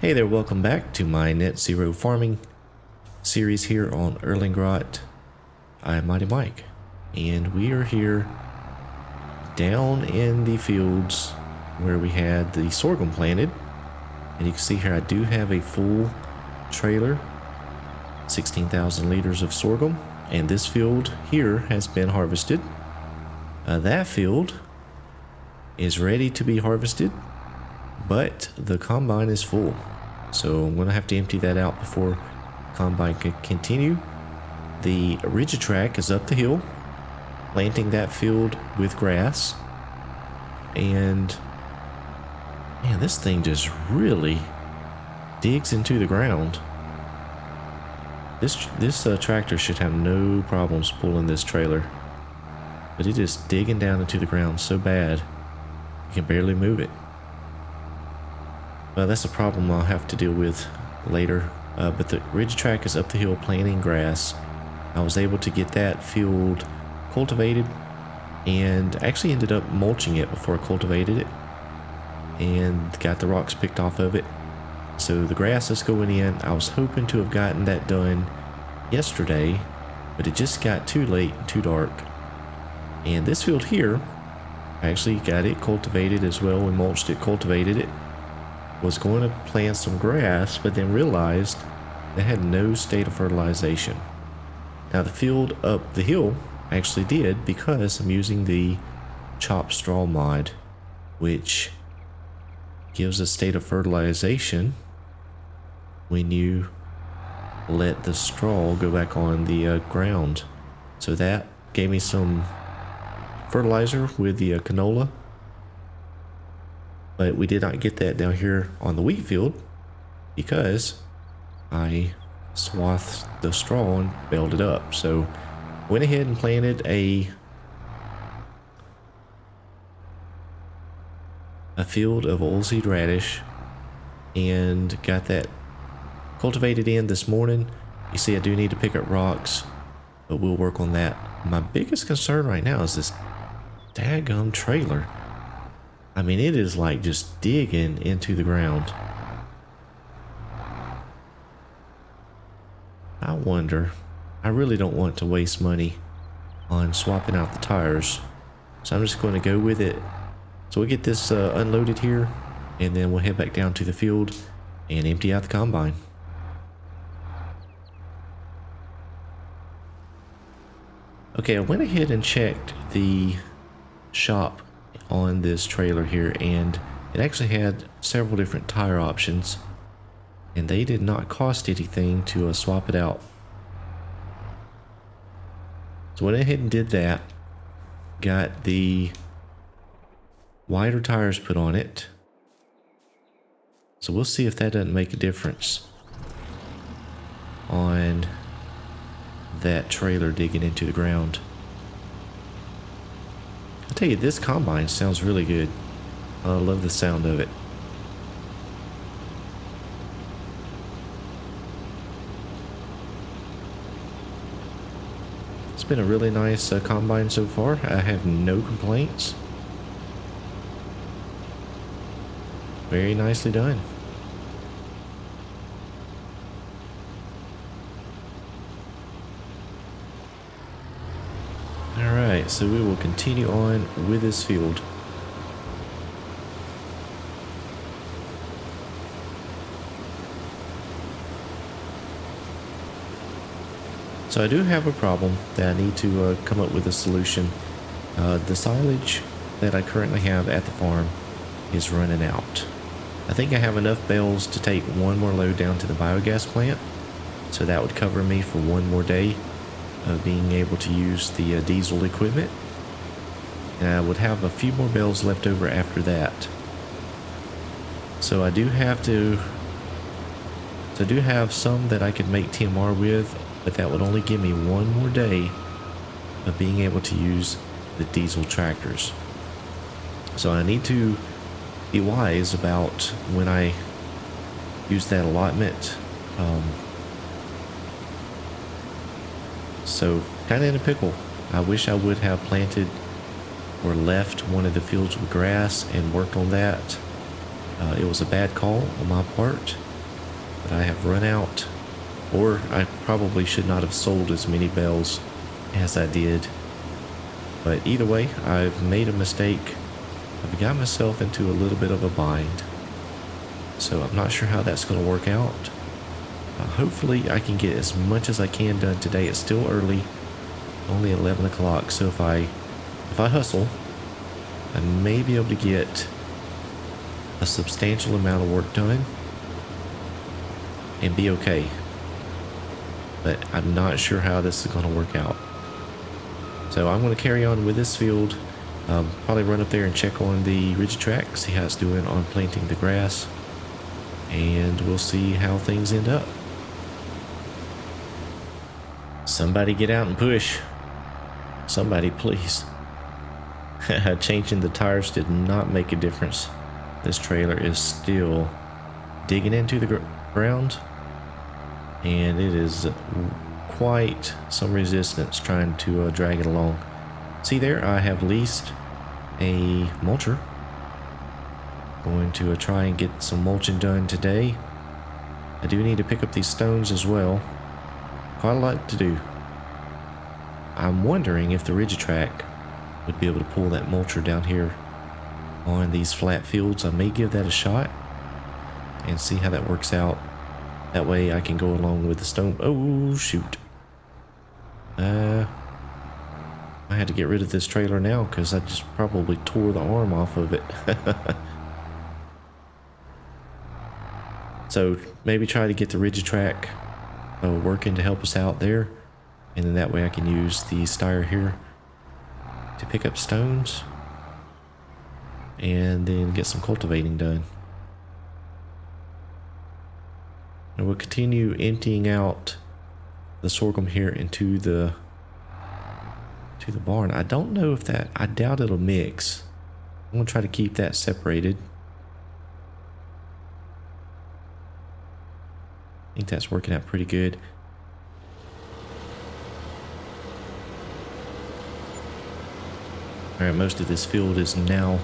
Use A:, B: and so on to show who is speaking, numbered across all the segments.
A: Hey there, welcome back to my net zero farming series here on Erlingrot. I'm Mighty Mike, and we are here down in the fields where we had the sorghum planted. And you can see here I do have a full trailer, 16,000 liters of sorghum, and this field here has been harvested. That field is ready to be harvested, but the combine is full, so I'm gonna have to empty that out before combine can continue. The Ridge-a-Track is up the hill, planting that field with grass, and man, this thing just really digs into the ground. This tractor should have no problems pulling this trailer, but it is digging down into the ground so bad you can barely move it. Well, that's a problem I'll have to deal with later. But the Ridge-a-Track is up the hill planting grass. I was able to get that field cultivated and actually ended up mulching it before I cultivated it and got the rocks picked off of it. So the grass is going in. I was hoping to have gotten that done yesterday, but it just got too late and too dark. And this field here, I actually got it cultivated as well. We mulched it, cultivated it. Was going to plant some grass, but then realized it had no state of fertilization. Now the field up the hill actually did, because I'm using the chop straw mod, which gives a state of fertilization when you let the straw go back on the ground. So that gave me some fertilizer with the canola. But we did not get that down here on the wheat field because I swathed the straw and baled it up. So went ahead and planted a field of oilseed radish and got that cultivated in this morning. You see I do need to pick up rocks, but we'll work on that. My biggest concern right now is this daggum trailer. I mean, it is like just digging into the ground. I wonder, I really don't want to waste money on swapping out the tires, so I'm just going to go with it. So we'll get this unloaded here, and then we'll head back down to the field and empty out the combine. Okay, I went ahead and checked the shop on this trailer here, and it actually had several different tire options, and they did not cost anything to swap it out. So went ahead and did that, got the wider tires put on it, so we'll see if that doesn't make a difference on that trailer digging into the ground. I'll tell you, this combine sounds really good. I love the sound of it. It's been a really nice combine so far. I have no complaints. Very nicely done. Alright, so we will continue on with this field. So I do have a problem that I need to come up with a solution. The silage that I currently have at the farm is running out. I think I have enough bales to take one more load down to the biogas plant, so that would cover me for one more day of being able to use the diesel equipment, and I would have a few more bales left over after that. So I do have some that I could make TMR with, but that would only give me one more day of being able to use the diesel tractors. So I need to be wise about when I use that allotment. So kind of in a pickle. I wish I would have planted or left one of the fields with grass and worked on that. It was a bad call on my part, but I have run out, or I probably should not have sold as many bales as I did. But either way, I've made a mistake. I've got myself into a little bit of a bind. So I'm not sure how that's going to work out. Hopefully I can get as much as I can done today. It's still early, only 11 o'clock. So if I hustle, I may be able to get a substantial amount of work done and be okay. But I'm not sure how this is going to work out. So I'm going to carry on with this field. Probably run up there and check on the ridge track, see how it's doing on planting the grass, and we'll see how things end up. Somebody get out and push. Somebody, please. Changing the tires did not make a difference. This trailer is still digging into the ground, and it is quite some resistance trying to drag it along. See there, I have leased a mulcher. Going to try and get some mulching done today. I do need to pick up these stones as well. Quite a lot to do. I'm wondering if the Rigitrack would be able to pull that mulcher down here on these flat fields. I may give that a shot and see how that works out. That way I can go along with the stone. Oh shoot. I had to get rid of this trailer now because I just probably tore the arm off of it. So maybe try to get the Rigitrack working to help us out there, and then that way I can use the Steyr here to pick up stones and then get some cultivating done. And we'll continue emptying out the sorghum here into the barn. I don't know if that, I doubt it'll mix. I'm gonna try to keep that separated. I think that's working out pretty good. Alright, most of this field is now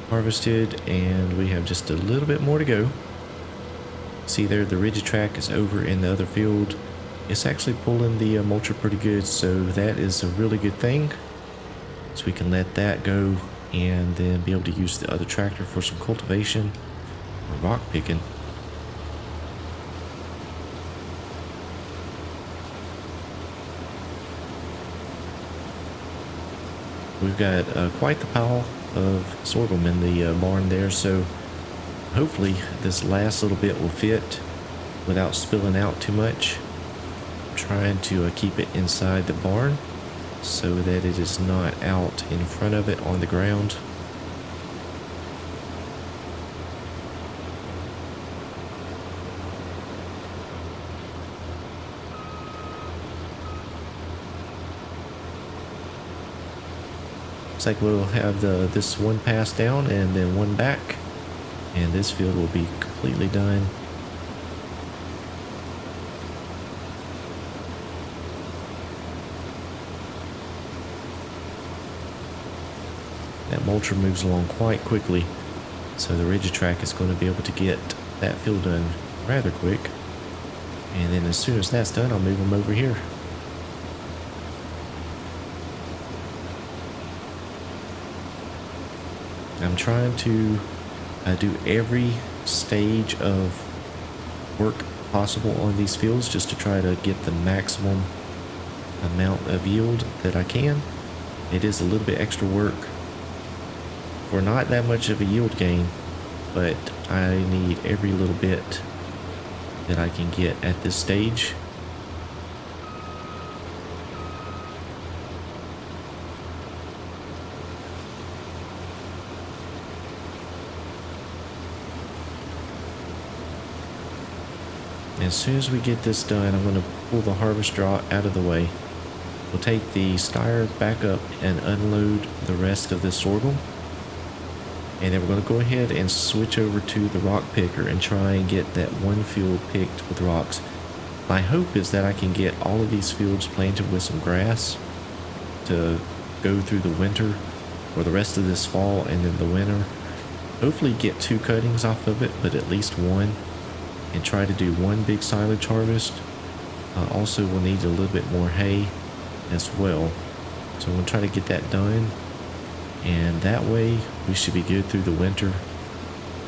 A: harvested, and we have just a little bit more to go. See there, the Rigitrack is over in the other field. It's actually pulling the mulcher pretty good, so that is a really good thing. So we can let that go and then be able to use the other tractor for some cultivation or rock picking. We've got quite the pile of sorghum in the barn there, so hopefully this last little bit will fit without spilling out too much. Trying to keep it inside the barn so that it is not out in front of it on the ground. Looks like we'll have this one pass down and then one back, and this field will be completely done. That mulcher moves along quite quickly, so the Rigitrack is going to be able to get that field done rather quick. And then as soon as that's done, I'll move them over here. I'm trying to do every stage of work possible on these fields just to try to get the maximum amount of yield that I can. It is a little bit extra work for not that much of a yield gain, but I need every little bit that I can get at this stage. As soon as we get this done, I'm going to pull the harvester out of the way. We'll take the Steyr back up and unload the rest of this sorghum. And then we're going to go ahead and switch over to the rock picker and try and get that one field picked with rocks. My hope is that I can get all of these fields planted with some grass to go through the winter, or the rest of this fall and then the winter. Hopefully get 2 cuttings off of it, but at least one. and try to do one big silage harvest. Also, we'll need a little bit more hay as well. So I'm going to try to get that done. And that way we should be good through the winter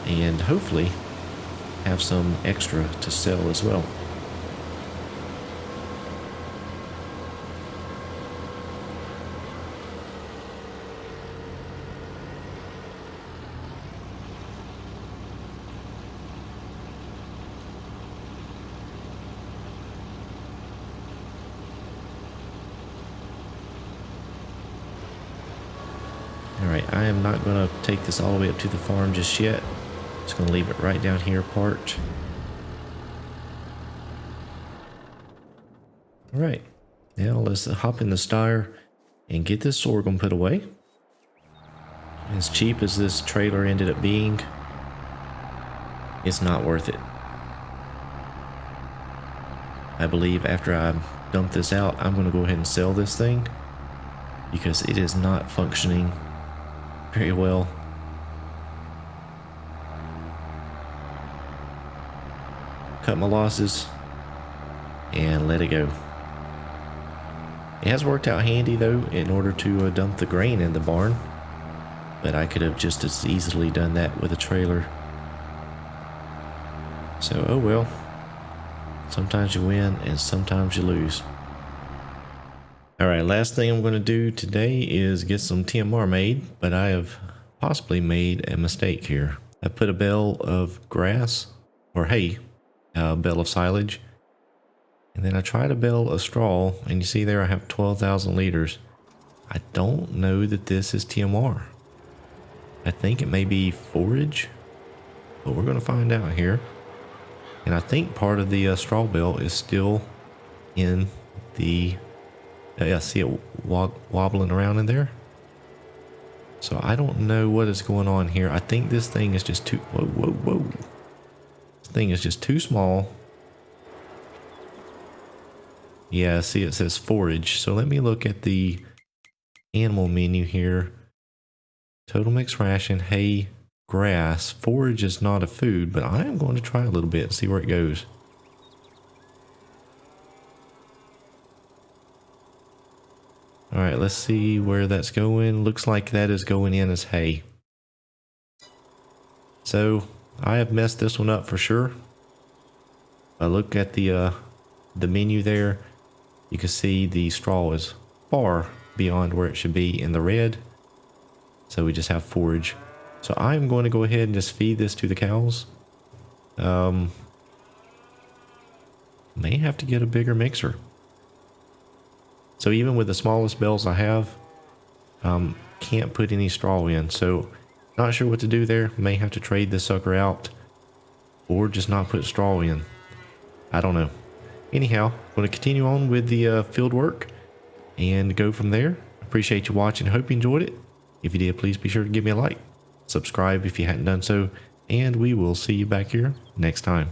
A: and hopefully have some extra to sell as well. Alright, I am not going to take this all the way up to the farm just yet. Just going to leave it right down here parked. Alright, now let's hop in the Steyr and get this sorghum put away. As cheap as this trailer ended up being, it's not worth it. I believe after I dump this out, I'm going to go ahead and sell this thing because it is not functioning very well. Cut my losses and let it go. It has worked out handy though in order to dump the grain in the barn, but I could have just as easily done that with a trailer. So oh well, sometimes you win and sometimes you lose. Alright, last thing I'm going to do today is get some TMR made, but I have possibly made a mistake here. I put a bale of grass, or hay, a bale of silage, and then I tried a bale of straw, and you see there I have 12,000 liters. I don't know that this is TMR. I think it may be forage, but we're going to find out here. And I think part of the straw bale is still in the... Yeah, see it wobbling around in there. So I don't know what is going on here. I think this thing is just too... Whoa. This thing is just too small. Yeah, see it says forage. So let me look at the animal menu here. Total mixed ration, hay, grass. Forage is not a food, but I am going to try a little bit and see where it goes. Alright, let's see where that's going. Looks like that is going in as hay. So, I have messed this one up for sure. I look at the menu there. You can see the straw is far beyond where it should be in the red. So we just have forage. So I'm going to go ahead and just feed this to the cows. May have to get a bigger mixer. So even with the smallest bales I have, can't put any straw in. So not sure what to do there. May have to trade this sucker out or just not put straw in. I don't know. Anyhow, I'm going to continue on with the field work and go from there. Appreciate you watching. Hope you enjoyed it. If you did, please be sure to give me a like. Subscribe if you hadn't done so. And we will see you back here next time.